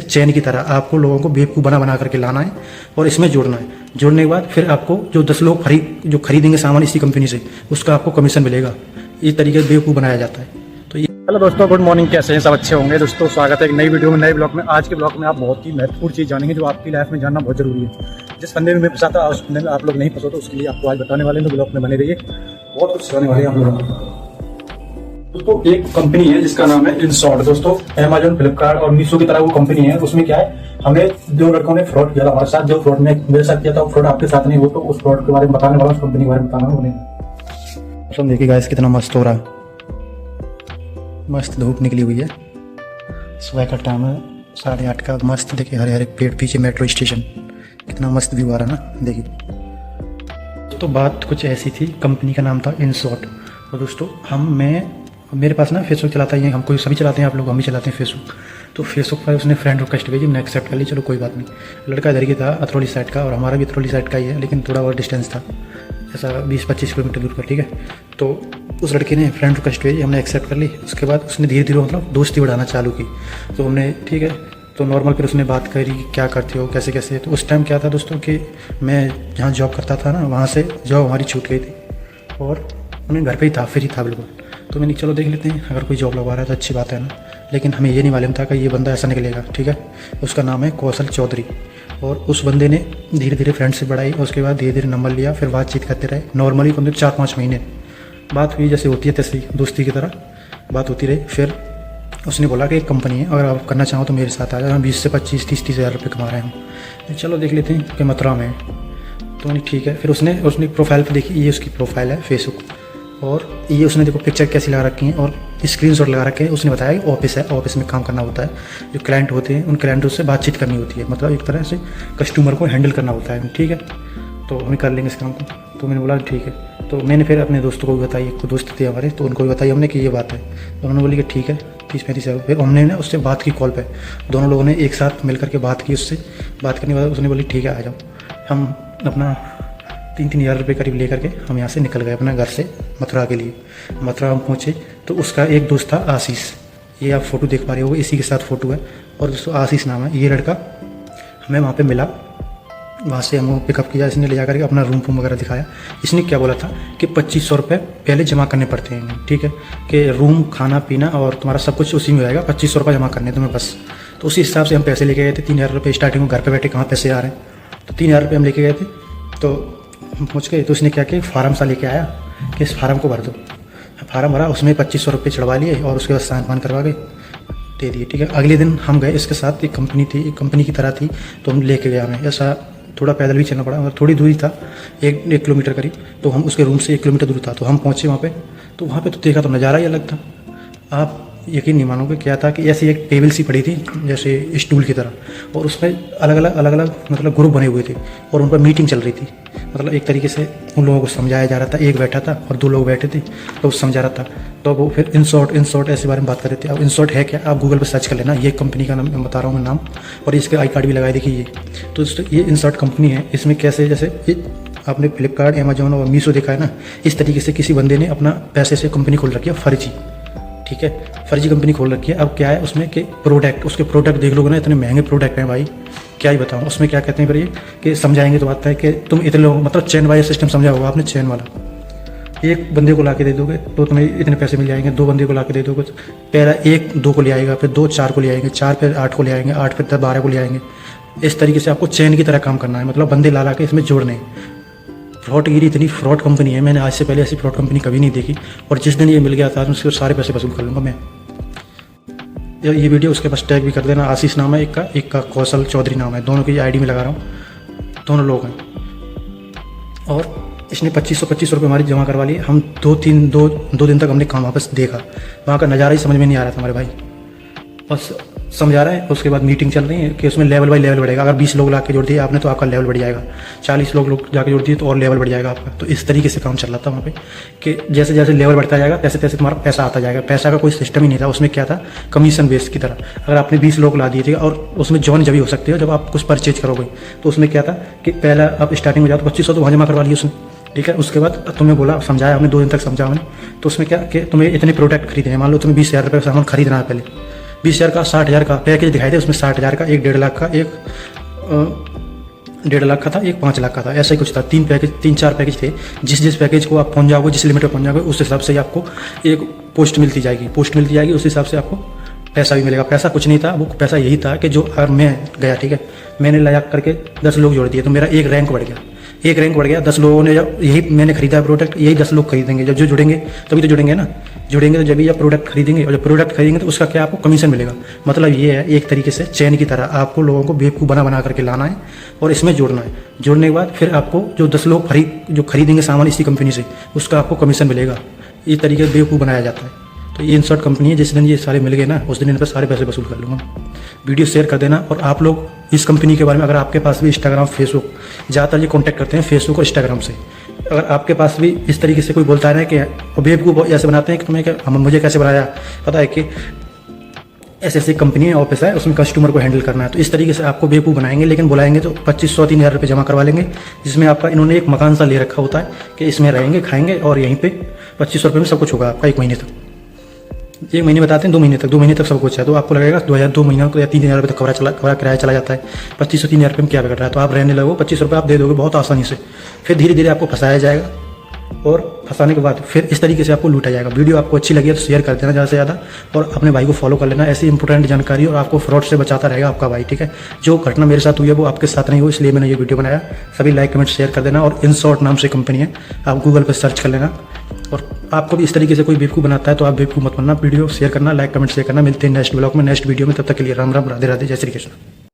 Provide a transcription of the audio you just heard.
चैन की तरह आपको लोगों को बेवकूफ़ बना बना करके लाना है और इसमें जोड़ना है। जोड़ने के बाद फिर आपको जो 10 लोग जो खरीदेंगे सामान इसी कंपनी से, उसका आपको कमीशन मिलेगा। इस तरीके से बेवकूफ़ बनाया जाता है। तो हेलो दोस्तों, गुड मॉर्निंग। कैसे हैं? सब अच्छे होंगे दोस्तों। स्वागत है एक नई वीडियो में, नए ब्लॉग में। आज के ब्लॉग में आप बहुत ही महत्वपूर्ण चीज़ जानेंगे जो आपकी लाइफ में जानना बहुत जरूरी है। जिस फंदे में मैं फंसा था उस फंदे में आप लोग नहीं फंसो, तो उसके लिए आपको आज बताने वाले हैं। तो ब्लॉग में बने रहिए, बहुत कुछ सिखाने वाले हैं आप लोगों को। दोस्तों एक कंपनी है जिसका नाम है इनसॉर्ट। दोस्तों अमेजॉन, फ्लिपकार्ट और मीशो की तरह वो कंपनी है। उसमें क्या है, हमें दो लड़कों ने फ्रॉड किया था हमारे साथ। जो फ्रॉड मेरे साथ किया था वो फ्रॉड आपके साथ नहीं हो, तो उस फ्रॉड के बारे में बताने वाला, उस कंपनी के बारे में बताना उन्हें। देखिए गाइस कितना मस्त हो रहा है, मस्त धूप निकली हुई है। सुबह का टाइम है 8:30 का। मस्त देखिए हरे हरे पेड़, पीछे मेट्रो स्टेशन, कितना मस्त व्यू आ रहा है ना। देखिए तो बात कुछ ऐसी थी, कंपनी का नाम था इनसॉर्ट। और दोस्तों मेरे पास ना फेसबुक चलाता है, हम कोई सभी चलाते हैं, आप लोग हम ही चलाते हैं फेसबुक। तो फेसबुक पर उसने फ्रेंड रिक्वेस्ट भेजी, मैंने एक्सेप्ट कर ली। चलो कोई बात नहीं। लड़का इधर की था, अतरौली साइड का, और हमारा भी अतरौली साइड का ही है, लेकिन थोड़ा और डिस्टेंस था, ऐसा 20-25 किलोमीटर दूर पर। ठीक है, तो उस लड़के ने फ्रेंड रिक्वेस्ट भेजी, हमने एक्सेप्ट कर ली। उसके बाद उसने धीरे धीरे मतलब दोस्ती बढ़ाना चालू की। तो हमने ठीक है, तो नॉर्मल फिर उसने बात करी कि क्या करते हो, कैसे कैसे। तो उस टाइम क्या था दोस्तों कि मैं जहाँ जॉब करता था ना, वहाँ से जॉब हमारी छूट गई थी और मैं घर पे ही था, फ्री था बिल्कुल। तो मैंने चलो देख लेते हैं, अगर कोई जॉब लगवा रहा है तो अच्छी बात है ना। लेकिन हमें ये नहीं मालूम था कि ये बंदा ऐसा निकलेगा। ठीक है, उसका नाम है कौशल चौधरी। और उस बंदे ने धीरे धीरे फ्रेंडशिप बढ़ाई, उसके बाद धीरे धीरे नंबर लिया, फिर बातचीत करते रहे। नॉर्मली कम 4-5 महीने बात हुई, जैसे होती है तैसे दोस्ती की तरह बात होती रही। फिर उसने बोला कि एक कंपनी है, अगर आप करना चाहो तो मेरे साथ आ जाओ, हम 20 से 25-30 हज़ार रुपये कमा रहे हैं। चलो देख लेते हैं कि मथुरा में। तो नहीं ठीक है, फिर उसने प्रोफाइल पर देखी, ये उसकी प्रोफाइल है फेसबुक, और ये उसने देखो पिक्चर कैसी लगा रखी है और स्क्रीनशॉट लगा रखे हैं। उसने बताया कि ऑफिस है, ऑफिस में काम करना होता है, जो क्लाइंट होते हैं उन क्लाइंटों से बातचीत करनी होती है, मतलब एक तरह से कस्टमर को हैंडल करना होता है। ठीक है, तो हम कर लेंगे इस काम को। तो मैंने बोला ठीक है। तो मैंने फिर अपने दोस्तों को भी बताई, एक दोस्त थे हमारे, तो उनको भी बताई हमने कि ये बात है। तो उन्होंने बोली कि ठीक है 30-35 हज़ार। फिर हमने ना उससे बात की कॉल पे, दोनों लोगों ने एक साथ मिल करके बात की। उससे बात करने के बाद उसने बोली ठीक है आ जाओ। हम अपना 3-3 हज़ार रुपये करीब लेकर के हम यहाँ से निकल गए अपना घर से मथुरा के लिए। मथुरा हम पहुँचे तो उसका एक दोस्त था आशीष, ये आप फोटो देख पा रहे हो, इसी के साथ फ़ोटो है। और दोस्तों आशीष नाम है ये लड़का, हमें वहाँ पे मिला। वहाँ से हमको पिकअप किया, इसने ले जा करके अपना रूम वगैरह दिखाया। इसने क्या बोला था कि 2500 रुपये पहले जमा करने पड़ते हैं। ठीक है, कि रूम, खाना पीना और तुम्हारा सब कुछ उसी में आएगा, 2500 रुपये जमा करने तुम्हें बस। तो उसी हिसाब से हम पैसे लेके गए थे। 3 हज़ार रुपये स्टार्टिंग में, घर पर बैठे कहाँ पैसे आ रहे हैं, तो 3 हज़ार रुपये हम लेके गए थे। तो हम पहुँच गए तो उसने क्या किया, फार्म सा लेके आया कि इस फार्म को भर दो। फार्म भरा, उसमें 2500 रुपये चढ़वा लिए और उसके बाद साइन वाइन करवा के दे दिए। ठीक है, अगले दिन हम गए, इसके साथ एक कंपनी थी, एक कंपनी की तरह थी, तो हम लेके गए। हमें ऐसा थोड़ा पैदल भी चलना पड़ा, थोड़ी दूरी था, 1 किलोमीटर करीब। तो हम उसके रूम से 1 किलोमीटर दूर था। तो हम पहुँचे वहाँ पे, तो वहाँ पे तो देखा तो नज़ारा ही अलग था। आप यकीन नहीं मानोगे क्या था कि ऐसी एक टेबल सी पड़ी थी जैसे स्टूल की तरह, और उसमें अलग अलग मतलब ग्रुप बने हुए थे और उन पर मीटिंग चल रही थी। मतलब एक तरीके से उन लोगों को समझाया जा रहा था। एक बैठा था और 2 लोग बैठे थे, तो समझा रहा था। तो वो फिर इनसॉर्ट ऐसे बारे में बात कर रहे थे। अब इनसॉर्ट है क्या, आप गूगल पर सर्च कर लेना, ये कंपनी का नाम मैं बता रहा हूँ मैं नाम, और इसके आई कार्ड भी लगाए देखिए ये। तो ये इनसॉर्ट कंपनी है। इसमें कैसे, जैसे आपने फ्लिपकार्ट, अमेजॉन और मीशो देखा है ना, इस तरीके से किसी बंदे ने अपना पैसे से कंपनी खोल रखी है फर्जी। ठीक है, फर्जी कंपनी खोल रखी है। अब क्या है उसमें कि उसके प्रोडक्ट देख लोगे ना, इतने महंगे प्रोडक्ट हैं भाई, क्या ही बताऊँ। उसमें क्या कहते हैं फिर ये कि समझाएंगे तो बात है कि तुम इतने लोग, मतलब चेन वाइज सिस्टम समझा होगा आपने, चेन वाला। एक बंदे को ला के दे दोगे तो तुम्हें इतने पैसे मिल जाएंगे, 2 बंदे को ला के दे दोगे, पहला 1-2 को ले आएगा, फिर 2 4 को ले आएंगे, 4 फिर 8 को ले आएंगे, 8 फिर 12 को ले आएंगे। इस तरीके से आपको चेन की तरह काम करना है, मतलब बंदे ला के इसमें जोड़ने। फ्रॉडगिरी, इतनी फ्रॉड कंपनी है, मैंने आज से पहले ऐसी फ्रॉड कंपनी कभी नहीं देखी। और जिस दिन ये मिल गया था उसके सारे पैसे वसूल कर लूँगा मैं। ये वीडियो उसके पास टैग भी कर देना, आशीष नाम है एक का कौशल चौधरी नाम है, दोनों की आईडी में लगा रहा हूँ, दोनों लोग हैं। और इसने 2500 रुपये हमारी जमा करवा लिए। हम 2 दिन तक हमने काम वापस देखा, वहाँ का नज़ारा ही समझ में नहीं आ रहा था हमारे भाई। बस समझा रहा है, उसके बाद मीटिंग चल रही है कि उसमें लेवल बाई लेवल बढ़ेगा। अगर 20 लोग ला के जोड़ दिए आपने तो आपका लेवल बढ़ जाएगा, 40 लोग जाके जोड़ दिए तो और लेवल बढ़ जाएगा आपका। तो इस तरीके से काम चल रहा था वहाँ पे कि जैसे जैसे लेवल बढ़ता जाएगा तैसे तैसे तुम्हारा पैसा आता जाएगा। पैसा का कोई सिस्टम ही नहीं था उसमें, क्या था कमीशन बेस की तरह। अगर आपने 20 लोग ला दिए थे, और उसमें जॉइन जब भी हो सकते हो जब आप कुछ परचेज करोगे, तो उसमें क्या था कि पहला आप स्टार्टिंग में जाओ तो 2500 तो वहाँ जमा करवा लिए उसने। ठीक है, उसके बाद तुम्हें बोला, समझाया हमने, 2 दिन तक समझा हमने। तो उसमें क्या कि तुम्हें इतने प्रोडक्ट खरीदने हैं, मान लो तुम्हें 20,000 रुपये का सामान खरीदना है पहले, 20,000 का 60,000 का पैकेज दिखाए थे, उसमें 60,000 का, एक 1.5 लाख का, एक 1.5 लाख का था, एक 5 लाख का था, ऐसा ही कुछ था। 3-4 पैकेज थे। जिस पैकेज को आप पहुंच जाओगे, जिस लिमिट पे पहुंच जाओगे, उस हिसाब से आपको एक पोस्ट मिलती जाएगी, उस हिसाब से आपको पैसा भी मिलेगा। पैसा कुछ नहीं था, वो पैसा यही था कि जो अगर मैं गया, ठीक है, मैंने लगा करके 10 लोग जोड़ दिए तो मेरा एक रैंक बढ़ गया। 10 लोगों ने जब यही मैंने खरीदा प्रोडक्ट, यही 10 लोग खरीदेंगे। जब जो जुड़ेंगे तभी तो जुड़ेंगे ना, जुड़ेंगे तो जब ये प्रोडक्ट खरीदेंगे, और जब प्रोडक्ट खरीदेंगे तो उसका क्या आपको कमीशन मिलेगा। मतलब ये है एक तरीके से चैन की तरह आपको लोगों को बेवकूफ़ बना करके लाना है और इसमें जोड़ना है। जोड़ने के बाद फिर आपको जो 10 लोग जो खरीदेंगे सामान इसी कंपनी से, उसका आपको कमीशन मिलेगा। इस तरीके से बेवकूफ़ बनाया जाता है। तो ये InShot कंपनी है, जिस दिन ये सारे मिल गए ना, उस दिन इन पर सारे पैसे वसूल कर लूँगा। वीडियो शेयर कर देना। और आप लोग इस कंपनी के बारे में, अगर आपके पास भी इंस्टाग्राम, फेसबुक, ज़्यादातर ये कॉन्टैक्ट करते हैं फेसबुक और इंस्टाग्राम से, अगर आपके पास भी इस तरीके से कोई बोलता है कि बेवकूफ़ ऐसे बनाते हैं कि तुम्हें मुझे कैसे बनाया, पता है कि ऐसे कंपनी ऑफिस है, उसमें कस्टमर को हैंडल करना है, तो इस तरीके से आपको बेवकूफ़ बनाएंगे। लेकिन बुलाएंगे तो 2,500-3,000 रुपये जमा करवा लेंगे, जिसमें आपका इन्होंने एक मकान सा ले रखा होता है कि इसमें रहेंगे, खाएंगे और यहीं पे 2,500 रुपये में सब कुछ होगा आपका 1 महीने तक। 1 महीने बताते हैं, 2 महीने तक सब कुछ है। तो आपको लगेगा 2 महीनों को या 3,000 रुपये तक कमरा किराया चला जाता है। 2,500-3,000 रुपये में क्या बिगड़ रहा है। तो आप रहने लगो, 25 रुपये आप दे दोगे बहुत आसानी से। फिर धीरे धीरे आपको फंसाया जाएगा और फंसाने के बाद फिर इस तरीके से आपको लूटा जाएगा। वीडियो आपको अच्छी लगी है तो शेयर कर देना ज़्यादा से ज़्यादा, और अपने भाई को फॉलो कर लेना। ऐसी इंपॉर्टेंट जानकारी और आपको फ्रॉड से बचाता रहेगा आपका भाई, ठीक है। जो घटना मेरे साथ हुई है वो आपके साथ नहीं हो, इसलिए मैंने ये वीडियो बनाया। सभी लाइक कमेंट शेयर कर देना। और InShot नाम से कंपनी है, आप गूगल पर सर्च कर लेना। और आपको भी इस तरीके से कोई बेवकूफ़ बनाता है तो आप बेवकूफ़ मत बनना। वीडियो शेयर करना, लाइक कमेंट शेयर करना। मिलते हैं नेक्स्ट ब्लॉग में, नेक्स्ट वीडियो में। तब तक के लिए राम राम, राधे राधे, जय श्री कृष्ण।